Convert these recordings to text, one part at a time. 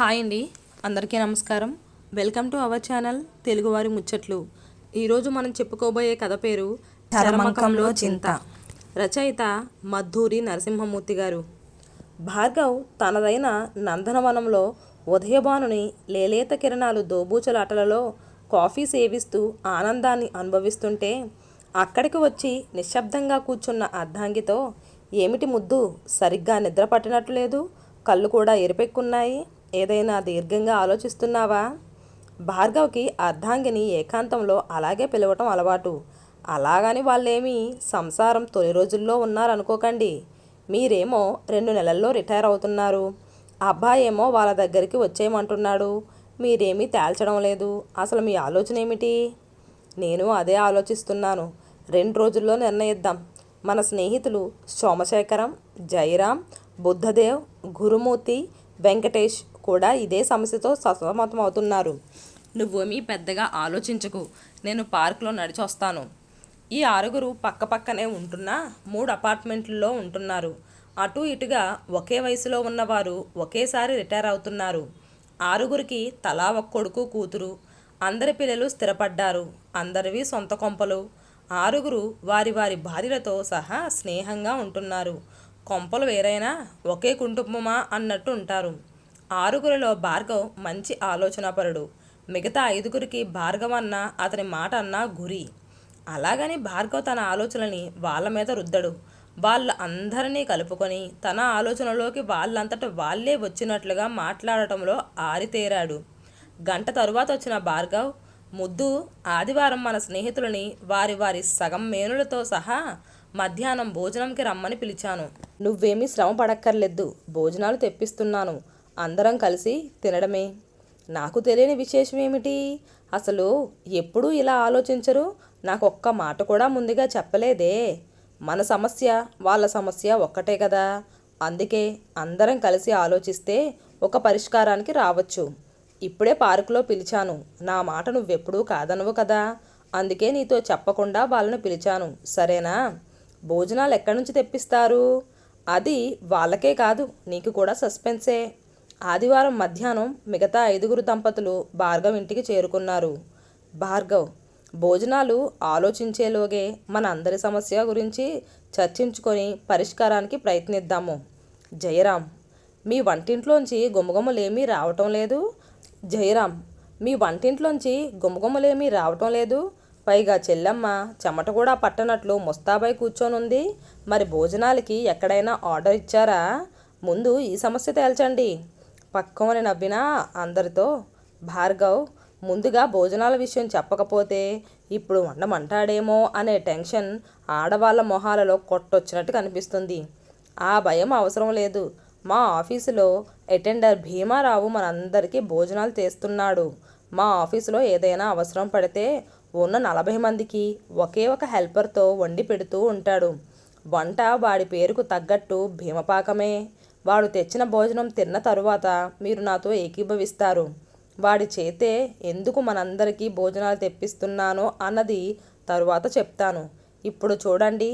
Hi అండి, అందరికీ నమస్కారం. వెల్కమ్ టు అవర్ ఛానల్ తెలుగువారి ముచ్చట్లు. ఈరోజు మనం చెప్పుకోబోయే కథ పేరు చరమకంలో చింత. రచయిత మద్దూరి నరసింహమూర్తి గారు. భార్గవ్ తనదైన నందనవనంలో ఉదయభానుని లేలేత కిరణాలు దోబూచలాటలలో కాఫీ సేవిస్తూ ఆనందాన్ని అనుభవిస్తుంటే అక్కడికి వచ్చి నిశ్శబ్దంగా కూర్చున్న అర్ధాంగితో, ఏమిటి ముద్దు, సరిగ్గా నిద్ర పట్టినట్లు లేదు, కళ్ళు కూడా ఎరిపెక్కున్నాయి, ఏదైనా దీర్ఘంగా ఆలోచిస్తున్నావా? భార్గవ్కి అర్ధాంగిని ఏకాంతంలో అలాగే పిలవటం అలవాటు. అలాగని వాళ్ళేమీ సంసారం తొలి రోజుల్లో ఉన్నారనుకోకండి. మీరేమో 2 నెలల్లో రిటైర్ అవుతున్నారు. అబ్బాయేమో వాళ్ళ దగ్గరికి వచ్చేయమంటున్నాడు. మీరేమీ తేల్చడం లేదు. అసలు మీ ఆలోచన ఏమిటి? నేను అదే ఆలోచిస్తున్నాను. 2 రోజుల్లో నిర్ణయిద్దాం. మన స్నేహితులు సోమశేఖరం, జయరాం, బుద్ధదేవ్, గురుమూర్తి, వెంకటేష్ కూడా ఇదే సమస్యతో సతమతమవుతున్నారు. నువ్వేమీ పెద్దగా ఆలోచించకు. నేను పార్కులో నడిచి వస్తాను. ఈ 6 పక్కపక్కనే ఉంటున్నా 3 అపార్ట్మెంట్లలో ఉంటున్నారు. అటు ఇటుగా ఒకే వయసులో ఉన్నవారు ఒకేసారి రిటైర్ అవుతున్నారు. 6 తలా ఒక కొడుకు కూతురు. అందరి పిల్లలు స్థిరపడ్డారు. అందరివి సొంత కొంపలు. 6 వారి వారి భార్యలతో సహా స్నేహంగా ఉంటున్నారు. కొంపలు వేరైనా ఒకే కుటుంబమా అన్నట్టు ఉంటారు. 6 భార్గవ్ మంచి ఆలోచనాపరుడు. మిగతా 5 భార్గవ్ అన్న, అతని మాట అన్నా గురి. అలాగని భార్గవ్ తన ఆలోచనని వాళ్ళ మీద రుద్దడు. వాళ్ళ అందరినీ కలుపుకొని తన ఆలోచనలోకి వాళ్ళంతట వాళ్ళే వచ్చినట్లుగా మాట్లాడటంలో ఆరితేరాడు. గంట తరువాత వచ్చిన భార్గవ్, ముద్దు, ఆదివారం మన స్నేహితులని వారి వారి సగం మేనులతో సహా మధ్యాహ్నం భోజనంకి రమ్మని పిలిచాను. నువ్వేమీ శ్రమ పడక్కర్లేదు. భోజనాలు తెప్పిస్తున్నాను. అందరం కలిసి తినడమే. నాకు తెలియని విశేషం ఏమిటి? అసలు ఎప్పుడూ ఇలా ఆలోచించరు? నాకు ఒక్క మాట కూడా ముందుగా చెప్పలేదే. మన సమస్య వాళ్ళ సమస్య ఒక్కటే కదా. అందుకే అందరం కలిసి ఆలోచిస్తే ఒక పరిష్కారానికి రావచ్చు. ఇప్పుడే పార్కులో పిలిచాను. నా మాట నువ్వెప్పుడూ కాదనవు కదా. అందుకే నీతో చెప్పకుండా వాళ్ళను పిలిచాను. సరేనా? భోజనాలు ఎక్కడి నుంచి తెప్పిస్తారు? అది వాళ్ళకే కాదు, నీకు కూడా సస్పెన్సే. ఆదివారం మధ్యాహ్నం మిగతా 5 దంపతులు భార్గవ్ ఇంటికి చేరుకున్నారు. భార్గవ్, భోజనాలు ఆలోచించేలోగే మన అందరి సమస్య గురించి చర్చించుకొని పరిష్కారానికి ప్రయత్నిద్దాము. జయరాం, మీ వంటింట్లోంచి గుమగుమలేమీ రావటం లేదు. జయరాం, మీ వంటింట్లోంచి గుమగుమలేమీ రావటం లేదు. పైగా చెల్లెమ్మ చెమట కూడా పట్టనట్లు ముస్తాబై కూర్చొనుంది. మరి భోజనాలకి ఎక్కడైనా ఆర్డర్ ఇచ్చారా? ముందు ఈ సమస్య తేల్చండి. పక్కమని నవ్వినా అందరితో భార్గవ్, ముందుగా భోజనాల విషయం చెప్పకపోతే ఇప్పుడు వండమంటాడేమో అనే టెన్షన్ ఆడవాళ్ళ మొహాలలో కొట్టొచ్చినట్టు కనిపిస్తుంది. ఆ భయం అవసరం లేదు. మా ఆఫీసులో అటెండర్ భీమారావు మనందరికీ భోజనాలు చేస్తున్నాడు. మా ఆఫీసులో ఏదైనా అవసరం పడితే ఉన్న 40 మందికి ఒకే ఒక హెల్పర్తో వండి పెడుతూ ఉంటాడు. వంట వాడి పేరుకు తగ్గట్టు భీమపాకమే. వాడు తెచ్చిన భోజనం తిన్న తరువాత మీరు నాతో ఏకీభవిస్తారు. వాడి చేతే ఎందుకు మనందరికీ భోజనాలు తెప్పిస్తున్నానో అన్నది తరువాత చెప్తాను. ఇప్పుడు చూడండి,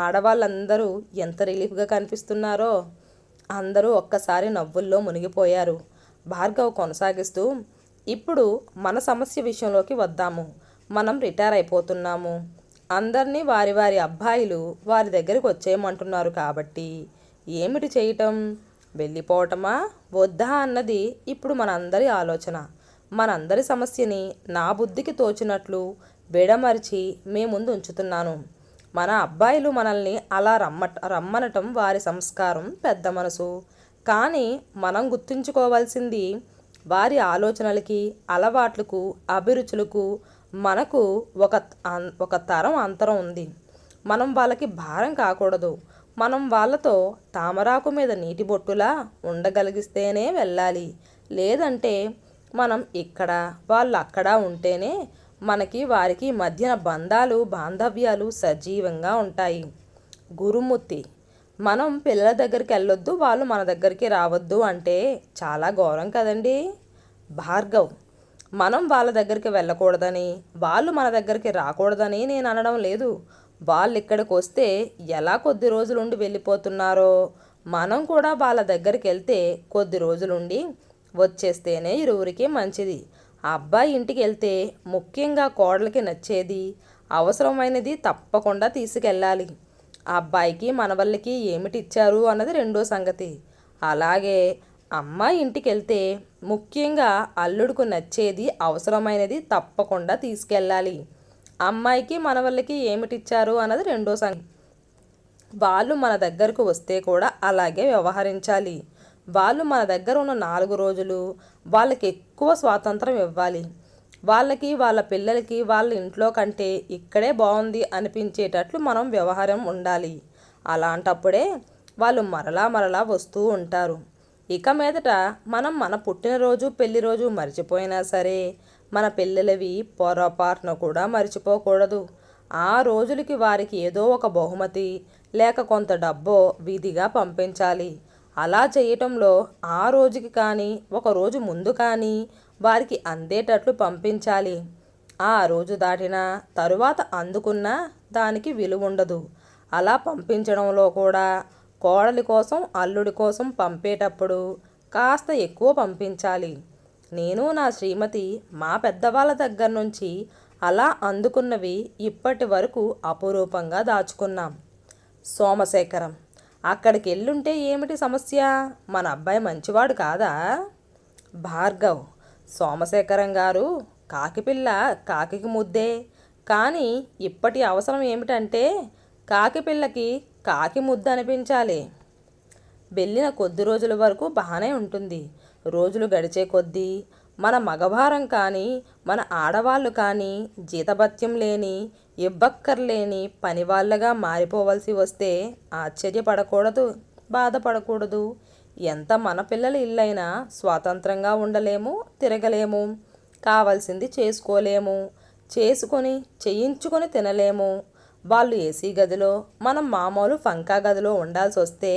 ఆడవాళ్ళందరూ ఎంత రిలీఫ్గా కనిపిస్తున్నారో. అందరూ ఒక్కసారి నవ్వుల్లో మునిగిపోయారు. భార్గవ్ కొనసాగిస్తూ, ఇప్పుడు మన సమస్య విషయంలోకి వద్దాము. మనం రిటైర్ అయిపోతున్నాము. అందరినీ వారి వారి అబ్బాయిలు వారి దగ్గరికి వచ్చేయమంటున్నారు కాబట్టి ఏమిటి చేయటం? వెళ్ళిపోవటమా వద్దా అన్నది ఇప్పుడు మనందరి ఆలోచన. మనందరి సమస్యని నా బుద్ధికి తోచినట్లు విడమర్చి మీ ముందు ఉంచుతున్నాను. మన అబ్బాయిలు మనల్ని అలా రమ్మనటం వారి సంస్కారం, పెద్ద మనసు. కానీ మనం గుర్తుంచుకోవాల్సింది, వారి ఆలోచనలకి, అలవాట్లకు, అభిరుచులకు మనకు ఒక తరం అంతరం ఉంది. మనం వాళ్ళకి భారం కాకూడదు. మనం వాళ్ళతో తామరాకు మీద నీటి బొట్టులా ఉండగలిగిస్తేనే వెళ్ళాలి. లేదంటే మనం ఇక్కడ, వాళ్ళు అక్కడ ఉంటేనే మనకి వారికి మధ్యన బంధాలు, బాంధవ్యాలు సజీవంగా ఉంటాయి. గురుమూర్తి, మనం పిల్లల దగ్గరికి వెళ్ళొద్దు, వాళ్ళు మన దగ్గరికి రావద్దు అంటే చాలా ఘోరం కదండి. భార్గవ్, మనం వాళ్ళ దగ్గరికి వెళ్ళకూడదని, వాళ్ళు మన దగ్గరికి రాకూడదని నేను అనడం లేదు. వాళ్ళు ఇక్కడికి వస్తే ఎలా కొద్ది రోజులుండి వెళ్ళిపోతున్నారో మనం కూడా వాళ్ళ దగ్గరికి వెళ్తే కొద్ది రోజులుండి వచ్చేస్తేనే ఇరువురికి మంచిది. ఆ అబ్బాయి ఇంటికి వెళ్తే ముఖ్యంగా కోడలికి నచ్చేది, అవసరమైనది తప్పకుండా తీసుకెళ్ళాలి. ఆ అబ్బాయికి మనవళ్ళకి ఏమిటి ఇచ్చారు అన్నది రెండో సంగతి. అలాగే అమ్మాయి ఇంటికి వెళ్తే ముఖ్యంగా అల్లుడుకు నచ్చేది, అవసరమైనది తప్పకుండా తీసుకెళ్ళాలి. అమ్మాయికి మనవళ్ళకి ఏమిటిచ్చారు అన్నది రెండో సంగతి. వాళ్ళు మన దగ్గరకు వస్తే కూడా అలాగే వ్యవహరించాలి. వాళ్ళు మన దగ్గర ఉన్న 4 రోజులు వాళ్ళకి ఎక్కువ స్వాతంత్రం ఇవ్వాలి. వాళ్ళకి, వాళ్ళ పిల్లలకి వాళ్ళ ఇంట్లో కంటే ఇక్కడే బాగుంది అనిపించేటట్లు మనం వ్యవహారం ఉండాలి. అలాంటప్పుడే వాళ్ళు మరలా మరలా వస్తూ ఉంటారు. ఇక మీదట మనం మన పుట్టినరోజు, పెళ్లిరోజు మర్చిపోయినా సరే మన పిల్లలవి పొరపాటున కూడా మర్చిపోకూడదు. ఆ రోజులకి వారికి ఏదో ఒక బహుమతి లేక కొంత డబ్బో విధిగా పంపించాలి. అలా చేయటంలో ఆ రోజుకి కానీ, ఒక రోజు ముందు కానీ వారికి అందేటట్లు పంపించాలి. ఆ రోజు దాటిన తరువాత అందుకున్నా దానికి విలువ ఉండదు. అలా పంపించడంలో కూడా కోడలి కోసం, అల్లుడి కోసం పంపేటప్పుడు కాస్త ఎక్కువ పంపించాలి. నేను, నా శ్రీమతి మా పెద్దవాళ్ళ దగ్గర నుంచి అలా అందుకున్నవి ఇప్పటి వరకు అపురూపంగా దాచుకున్నాం. సోమశేఖరం: అక్కడికి వెళ్ళుంటే ఏమిటి సమస్య? మన అబ్బాయి మంచివాడు కాదా? భార్గవ్: సోమశేఖరం గారు, కాకిపిల్ల కాకికి ముద్దే. కానీ ఇప్పటి అవసరం ఏమిటంటే కాకిపిల్లకి కాకి ముద్ద అనిపించాలి. వెళ్ళిన కొద్ది రోజుల వరకు బాగానే ఉంటుంది. రోజులు గడిచే కొద్దీ మన మగవారం కానీ, మన ఆడవాళ్ళు కానీ జీతభత్యం లేని, ఇబ్బక్కర్లేని పనివాళ్ళగా మారిపోవలసి వస్తే ఆశ్చర్యపడకూడదు, బాధపడకూడదు. ఎంత మన పిల్లల ఇల్లైనా స్వాతంత్రంగా ఉండలేము, తిరగలేము, కావలసింది చేసుకోలేము, చేసుకొని చేయించుకొని తినలేము. వాళ్ళు ఏసీ గదిలో, మనం మామూలు ఫంకా గదిలో ఉండాల్సి వస్తే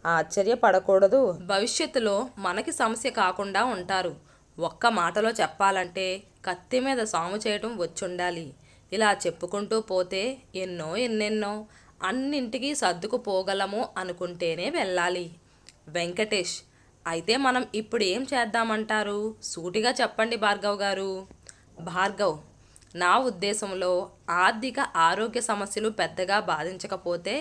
ఆశ్చర్యపడకూడదు. భవిష్యత్తులో మనకి సమస్య కాకుండా ఉంటారు. ఒక్క మాటలో చెప్పాలంటే కత్తి మీద సాము చేయటం వచ్చుండాలి. ఇలా చెప్పుకుంటూ పోతే ఎన్నెన్నో అన్నింటికీ సర్దుకుపోగలము అనుకుంటేనే వెళ్ళాలి. వెంకటేష్: అయితే మనం ఇప్పుడు ఏం చేద్దామంటారు? సూటిగా చెప్పండి భార్గవ్ గారు. భార్గవ్: నా ఉద్దేశంలో ఆర్థిక, ఆరోగ్య సమస్యలు పెద్దగా బాధించకపోతే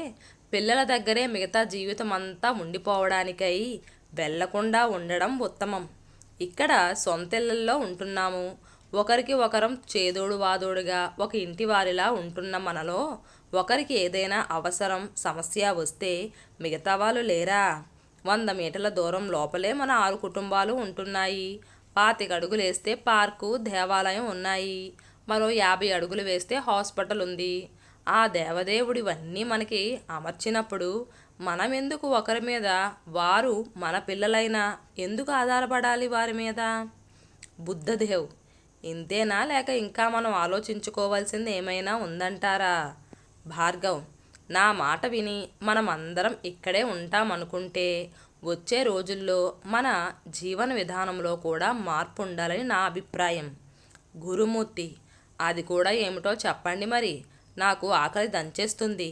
పిల్లల దగ్గరే మిగతా జీవితం అంతా ఉండిపోవడానికై వెళ్లకుండా ఉండడం ఉత్తమం. ఇక్కడ సొంతిళ్ళల్లో ఉంటున్నాము. ఒకరికి ఒకరం చేదోడు వాదోడుగా ఒక ఇంటి వారిలా ఉంటున్న మనలో ఒకరికి ఏదైనా అవసరం, సమస్య వస్తే మిగతా వాళ్ళు లేరా? 100 మీటర్ల దూరం లోపలే మన 6 కుటుంబాలు ఉంటున్నాయి. 25 అడుగులు వేస్తే పార్కు, దేవాలయం ఉన్నాయి. మరో 50 అడుగులు వేస్తే హాస్పిటల్ ఉంది. ఆ దేవదేవుడివన్నీ మనకి అమర్చినప్పుడు మనం ఎందుకు ఒకరి మీద, వారు మన పిల్లలైనా ఎందుకు ఆధారపడాలి వారి మీద? బుద్ధదేవ్: ఇంతేనా, లేక ఇంకా మనం ఆలోచించుకోవాల్సింది ఏమైనా ఉందంటారా? భార్గవ్: నా మాట విని మనం అందరం ఇక్కడే ఉంటామనుకుంటే వచ్చే రోజుల్లో మన జీవన విధానంలో కూడా మార్పు ఉండాలని నా అభిప్రాయం. గురుమూర్తి: అది కూడా ఏమిటో చెప్పండి మరి, నాకు ఆకలి దంచేస్తుంది.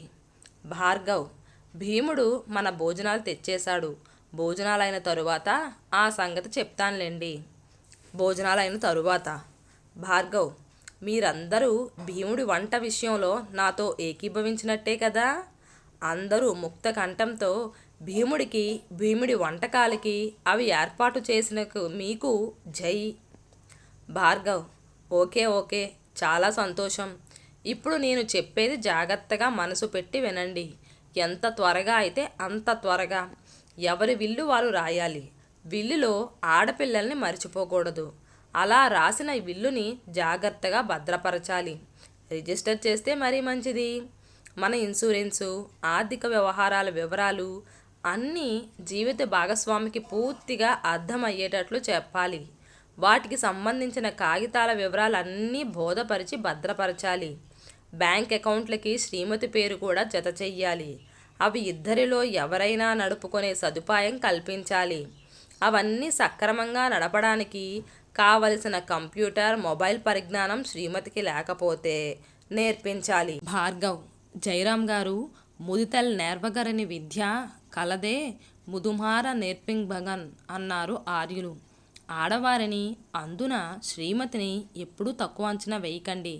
భార్గవ్: భీముడు మన భోజనాలు తెచ్చేశాడు. భోజనాలైన తరువాత ఆ సంగతి చెప్తానులేండి. భోజనాలైన తరువాత. భార్గవ్: మీరందరూ భీముడి వంట విషయంలో నాతో ఏకీభవించినట్టే కదా? అందరూ ముక్త కంఠంతో భీముడి వంటకాలకి అవి ఏర్పాటు చేసిన మీకు జై. భార్గవ్: ఓకే, చాలా సంతోషం. ఇప్పుడు నేను చెప్పేది జాగ్రత్తగా మనసు పెట్టి వినండి. ఎంత త్వరగా అయితే అంత త్వరగా. ఎవరి విల్లు వారు రాయాలి. విల్లులో ఆడపిల్లల్ని మర్చిపోకూడదు. అలా రాసిన విల్లుని జాగ్రత్తగా భద్రపరచాలి. రిజిస్టర్ చేస్తే మరీ మంచిది. మన ఇన్సూరెన్సు, ఆర్థిక వ్యవహారాల వివరాలు అన్నీ జీవిత భాగస్వామికి పూర్తిగా అర్థమయ్యేటట్లు చెప్పాలి. వాటికి సంబంధించిన కాగితాల వివరాలన్నీ బోధపరిచి భద్రపరచాలి. బ్యాంక్ అకౌంట్లకి శ్రీమతి పేరు కూడా జత చెయ్యాలి. అవి ఇద్దరిలో ఎవరైనా నడుపుకునే సదుపాయం కల్పించాలి. అవన్నీ సక్రమంగా నడపడానికి కావలసిన కంప్యూటర్, మొబైల్ పరిజ్ఞానం శ్రీమతికి లేకపోతే నేర్పించాలి. భార్గవ్: జయరాం గారు, ముదితల్ నేర్వగరని విద్య కలదే ముదుమార నేర్పింగ్ భగన్ అన్నారు ఆర్యులు. ఆడవారిని, అందున శ్రీమతిని ఎప్పుడూ తక్కువ అంచనా వేయకండి.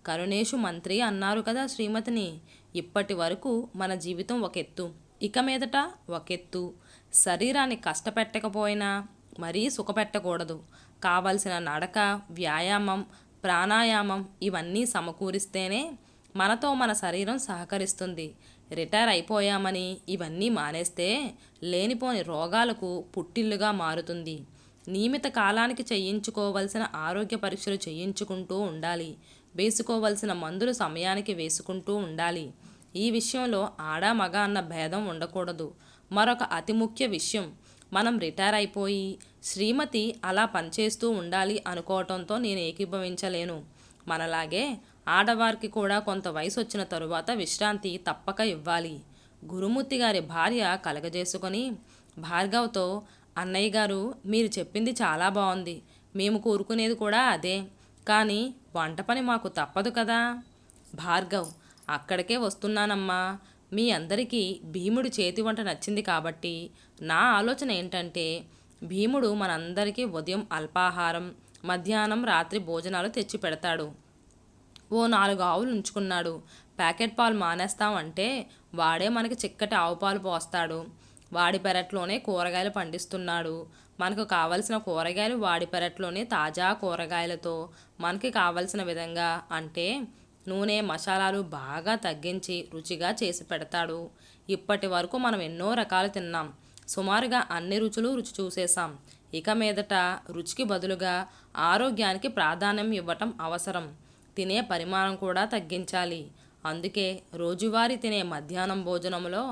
కరుణేషు మంత్రి అన్నారు కదా శ్రీమతిని. ఇప్పటి వరకు మన జీవితం ఒక ఎత్తు, ఇక మీదట ఒక ఎత్తు. శరీరాన్ని కష్టపెట్టకపోయినా మరీ సుఖపెట్టకూడదు. కావలసిన నడక, వ్యాయామం, ప్రాణాయామం ఇవన్నీ సమకూరిస్తేనే మనతో మన శరీరం సహకరిస్తుంది. రిటైర్ అయిపోయామని ఇవన్నీ మానేస్తే లేనిపోని రోగాలకు పుట్టిల్లుగా మారుతుంది. నియమిత కాలానికి చేయించుకోవలసిన ఆరోగ్య పరీక్షలు చేయించుకుంటూ ఉండాలి. వేసుకోవలసిన మందులు సమయానికి వేసుకుంటూ ఉండాలి. ఈ విషయంలో ఆడ మగ అన్న భేదం ఉండకూడదు. మరొక అతి ముఖ్య విషయం, మనం రిటైర్ అయిపోయి శ్రీమతి అలా పనిచేస్తూ ఉండాలి అనుకోవటంతో నేను ఏకీభవించలేను. మనలాగే ఆడవారికి కూడా కొంత వయసు వచ్చిన తరువాత విశ్రాంతి తప్పక ఇవ్వాలి. గురుమూర్తి గారి భార్య కలగజేసుకొని భార్గవ్తో, అన్నయ్య గారు మీరు చెప్పింది చాలా బాగుంది, మేము కోరుకునేది కూడా అదే, కానీ వంట పని మాకు తప్పదు కదా. భార్గవ్, అక్కడికే వస్తున్నానమ్మా. మీ అందరికీ భీముడి చేతి వంట నచ్చింది కాబట్టి నా ఆలోచన ఏంటంటే, భీముడు మనందరికీ ఉదయం అల్పాహారం, మధ్యాహ్నం రాత్రి భోజనాలు తెచ్చి పెడతాడు. ఓ 4 ఆవులు ఉంచుకున్నాడు. ప్యాకెట్ పాలు మానేస్తామంటే వాడే మనకి చిక్కటి ఆవు పాలు పోస్తాడు. వాడి పెరట్లోనే కూరగాయలు పండిస్తున్నాడు. మనకు కావలసిన కూరగాయలు వాడి పెరట్లోనే తాజా కూరగాయలతో మనకి కావలసిన విధంగా, అంటే నూనె మసాలాలు బాగా తగ్గించి రుచిగా చేసి పెడతాడు. ఇప్పటి వరకు మనం ఎన్నో రకాలు తిన్నాం. సుమారుగా అన్ని రుచులు రుచి చూసేసాం. ఇక మీదట రుచికి బదులుగా ఆరోగ్యానికి ప్రాధాన్యం ఇవ్వటం అవసరం. తినే పరిమాణం కూడా తగ్గించాలి. అందుకే రోజువారీ తినే మధ్యాహ్నం భోజనంలో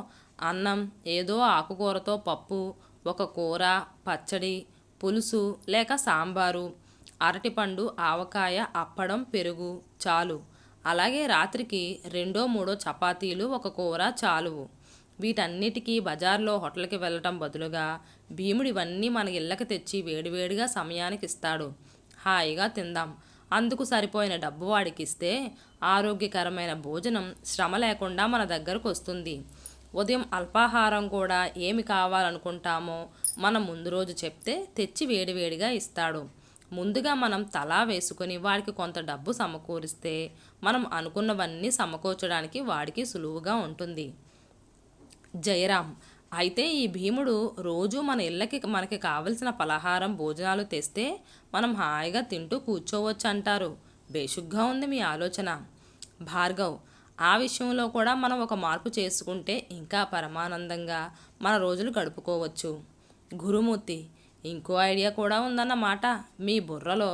అన్నం, ఏదో ఆకుకూరతో పప్పు, ఒక కూర, పచ్చడి, పులుసు లేక సాంబారు, అరటిపండు, ఆవకాయ, అప్పడం, పెరుగు చాలు. అలాగే రాత్రికి 2-3 చపాతీలు, ఒక కూర చాలువు. వీటన్నిటికీ బజార్లో హోటల్కి వెళ్ళటం బదులుగా భీముడు ఇవన్నీ మన ఇళ్ళకి తెచ్చి వేడివేడిగా సమయానికి ఇస్తాడు. హాయిగా తిందాం. అందుకు సరిపోయిన డబ్బు వాడికి ఇస్తే ఆరోగ్యకరమైన భోజనం శ్రమ లేకుండా మన దగ్గరకు వస్తుంది. ఉదయం అల్పాహారం కూడా ఏమి కావాలనుకుంటామో మనం ముందు రోజు చెప్తే తెచ్చి వేడివేడిగా ఇస్తాడు. ముందుగా మనం తలా వేసుకుని వాడికి కొంత డబ్బు సమకూరిస్తే మనం అనుకున్నవన్నీ సమకూర్చడానికి వాడికి సులువుగా ఉంటుంది. జయరాం, అయితే ఈ భీముడు రోజు మన ఇళ్ళకి మనకి కావలసిన పలహారం, భోజనాలు తెస్తే మనం హాయిగా తింటూ కూర్చోవచ్చు అంటారు. బేషుగ్గా ఉంది మీ ఆలోచన. భార్గవ్, ఆ విషయంలో కూడా మనం ఒక మార్పు చేసుకుంటే ఇంకా పరమానందంగా మన రోజులు గడుపుకోవచ్చు. గురుమూర్తి, ఇంకో ఐడియా కూడా ఉందన్నమాట మీ బుర్రలో.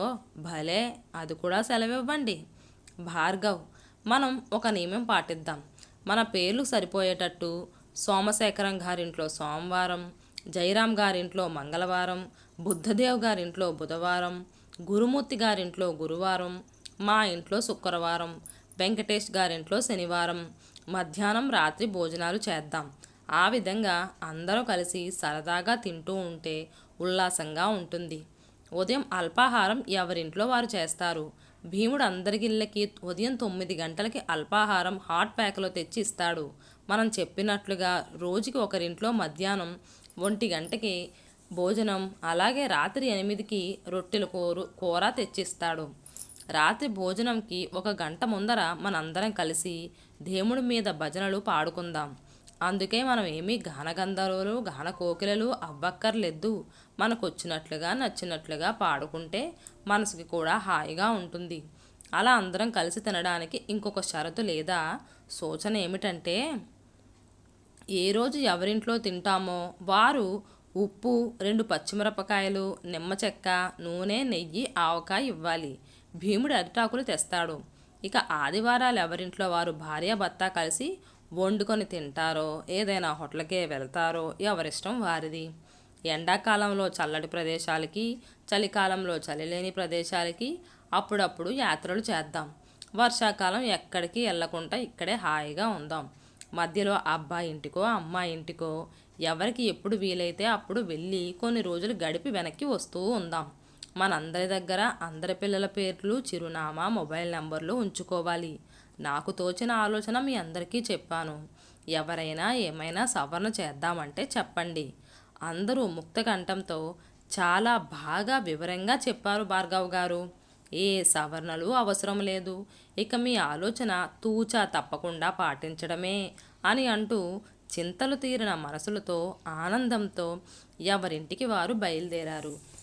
భలే, అది కూడా సెలవివ్వండి. భార్గవ్, మనం ఒక నియమం పాటిద్దాం. మన పేర్లు సరిపోయేటట్టు సోమశేఖరం గారింట్లో సోమవారం, జయరాం గారింట్లో మంగళవారం, బుద్ధదేవ్ గారింట్లో బుధవారం, గురుమూర్తి గారింట్లో గురువారం, మా ఇంట్లో శుక్రవారం, వెంకటేష్ గారింట్లో శనివారం మధ్యాహ్నం రాత్రి భోజనాలు చేద్దాం. ఆ విధంగా అందరూ కలిసి సరదాగా తింటూ ఉంటే ఉల్లాసంగా ఉంటుంది. ఉదయం అల్పాహారం ఎవరింట్లో వారు చేస్తారు. భీముడు అందరికిళ్ళకి ఉదయం 9 గంటలకి అల్పాహారం హాట్ ప్యాక్లో తెచ్చి ఇస్తాడు. మనం చెప్పినట్లుగా రోజుకి ఒకరింట్లో మధ్యాహ్నం 1 గంటకి భోజనం, అలాగే రాత్రి 8కి రొట్టెల కూర తెచ్చిస్తాడు. రాత్రి భోజనంకి 1 గంట ముందర మనందరం కలిసి దేవుడి మీద భజనలు పాడుకుందాం. అందుకే మనం ఏమీ గానగంధర్వులు, గాన కోకిలలు అవ్వక్కర్లేదు. మనకొచ్చినట్లుగా నచ్చినట్లుగా పాడుకుంటే మనసుకి కూడా హాయిగా ఉంటుంది. అలా అందరం కలిసి తినడానికి ఇంకొక షరతు లేదా సూచన ఏమిటంటే, ఏ రోజు ఎవరింట్లో తింటామో వారు ఉప్పు, 2 పచ్చిమిరపకాయలు, నిమ్మ చెక్క, నూనె, నెయ్యి, ఆవకాయ ఇవ్వాలి. భీముడు అరిటాకులు తెస్తాడు. ఇక ఆదివారాలు ఎవరింట్లో వారు భార్యాభర్త కలిసి వండుకొని తింటారో, ఏదైనా హోటల్కే వెళ్తారో ఎవరిష్టం వారిది. ఎండాకాలంలో చల్లటి ప్రదేశాలకి, చలికాలంలో చలిలేని ప్రదేశాలకి అప్పుడప్పుడు యాత్రలు చేద్దాం. వర్షాకాలం ఎక్కడికి వెళ్ళకుండా ఇక్కడే హాయిగా ఉందాం. మధ్యలో అబ్బాయి ఇంటికో అమ్మాయి ఇంటికో ఎవరికి ఎప్పుడు వీలైతే అప్పుడు వెళ్ళి కొన్ని రోజులు గడిపి వెనక్కి వస్తూ ఉందాం. మనందరి దగ్గర అందరి పిల్లల పేర్లు, చిరునామా, మొబైల్ నెంబర్లు ఉంచుకోవాలి. నాకు తోచిన ఆలోచన మీ అందరికీ చెప్పాను. ఎవరైనా ఏమైనా సవరణ చేద్దామంటే చెప్పండి. అందరూ ముక్త కంఠంతో చాలా బాగా వివరంగా చెప్పారు భార్గవ్ గారు. ఏ సవరణలు అవసరం లేదు. ఇక మీ ఆలోచన తూచా తప్పకుండా పాటించడమే అని అంటూ చింతలు తీరిన మనసులతో ఆనందంతో ఎవరింటికి వారు బయలుదేరారు.